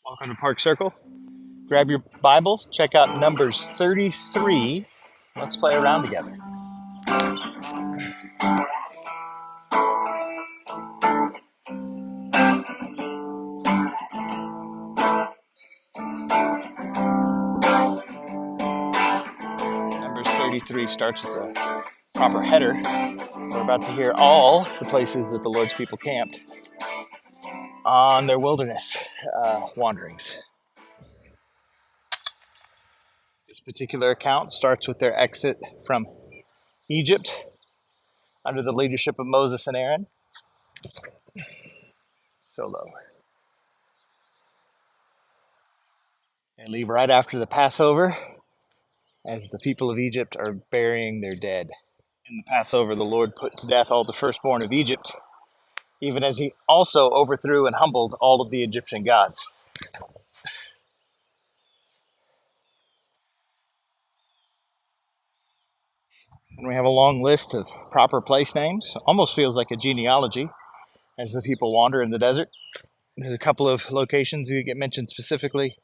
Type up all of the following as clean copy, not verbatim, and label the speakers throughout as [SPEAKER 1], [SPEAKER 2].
[SPEAKER 1] Welcome to Park Circle. Grab your Bible, check out Numbers 33. Let's play around together. Numbers 33 starts with a proper header. We're about to hear all the places that the Lord's people camped on their wilderness wanderings. This particular account starts with their exit from Egypt under the leadership of Moses and Aaron. So low. They leave right after the Passover as the people of Egypt are burying their dead. In the Passover, the Lord put to death all the firstborn of Egypt, even as he also overthrew and humbled all of the Egyptian gods. And we have a long list of proper place names. Almost feels like a genealogy as the people wander in the desert. There's a couple of locations that get mentioned specifically.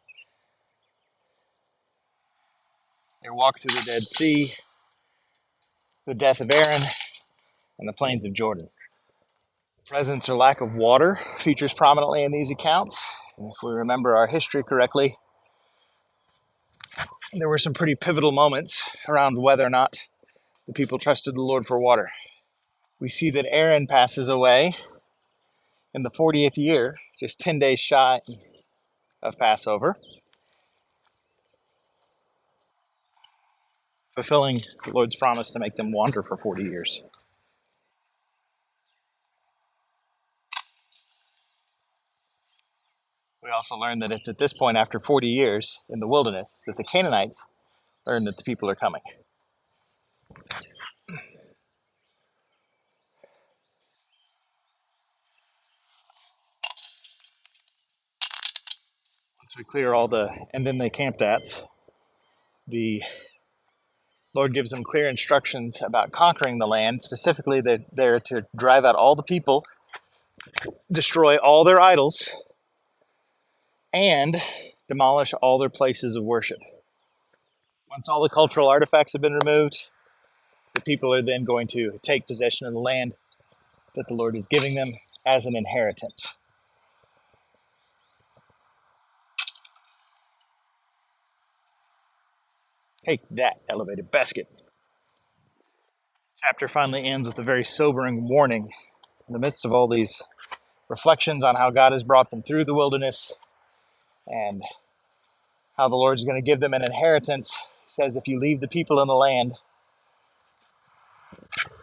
[SPEAKER 1] They walk through the Dead Sea, the death of Aaron, and the plains of Jordan. The presence or lack of water features prominently in these accounts. And if we remember our history correctly, there were some pretty pivotal moments around whether or not the people trusted the Lord for water. We see that Aaron passes away in the 40th year, just 10 days shy of Passover, fulfilling the Lord's promise to make them wander for 40 years. We also learn that it's at this point, after 40 years in the wilderness, that the Canaanites learn that the people are coming. Once we clear all the, and then they camped at, the Lord gives them clear instructions about conquering the land. Specifically, they're to drive out all the people, destroy all their idols, and demolish all their places of worship. Once all the cultural artifacts have been removed, the people are then going to take possession of the land that the Lord is giving them as an inheritance. Take that, elevated basket. Chapter finally ends with a very sobering warning. In the midst of all these reflections on how God has brought them through the wilderness and how the Lord is going to give them an inheritance, he says, if you leave the people in the land,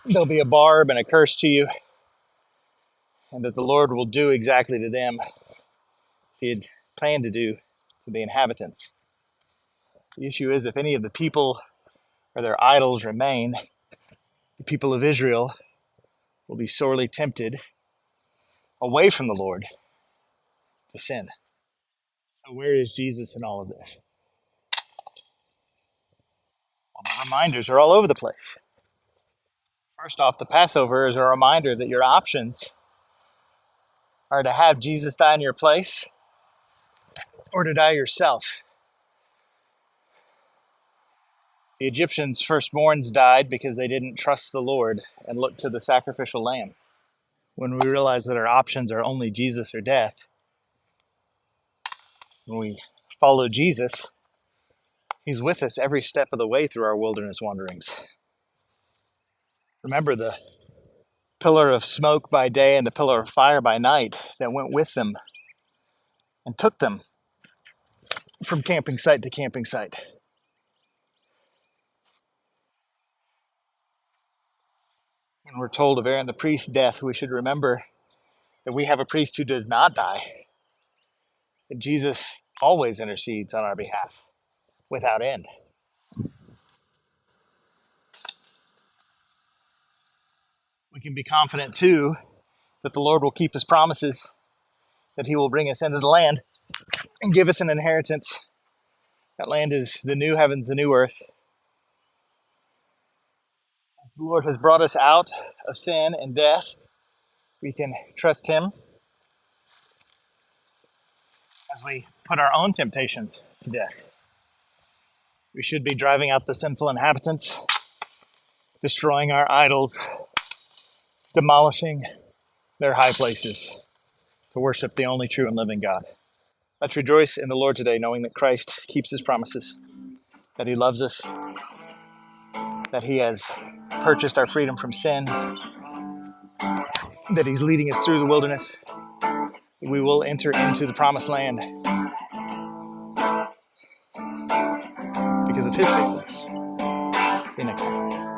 [SPEAKER 1] there'll be a barb and a curse to you, and that the Lord will do exactly to them as he had planned to do to the inhabitants. The issue is, if any of the people or their idols remain, the people of Israel will be sorely tempted away from the Lord to sin. So where is Jesus in all of this? Well, the reminders are all over the place. First off, the Passover is a reminder that your options are to have Jesus die in your place or to die yourself. The Egyptians' firstborns died because they didn't trust the Lord and looked to the sacrificial lamb. When we realize that our options are only Jesus or death, when we follow Jesus, he's with us every step of the way through our wilderness wanderings. Remember the pillar of smoke by day and the pillar of fire by night that went with them and took them from camping site to camping site. When we're told of Aaron the priest's death, we should remember that we have a priest who does not die, that Jesus always intercedes on our behalf without end. We can be confident, too, that the Lord will keep his promises, that he will bring us into the land and give us an inheritance. That land is the new heavens, the new earth. As the Lord has brought us out of sin and death, we can trust him as we put our own temptations to death. We should be driving out the sinful inhabitants, destroying our idols, demolishing their high places to worship the only true and living God. Let's rejoice in the Lord today, knowing that Christ keeps his promises, that he loves us, that he has purchased our freedom from sin, that he's leading us through the wilderness. We will enter into the promised land because of his faithfulness. See you next time.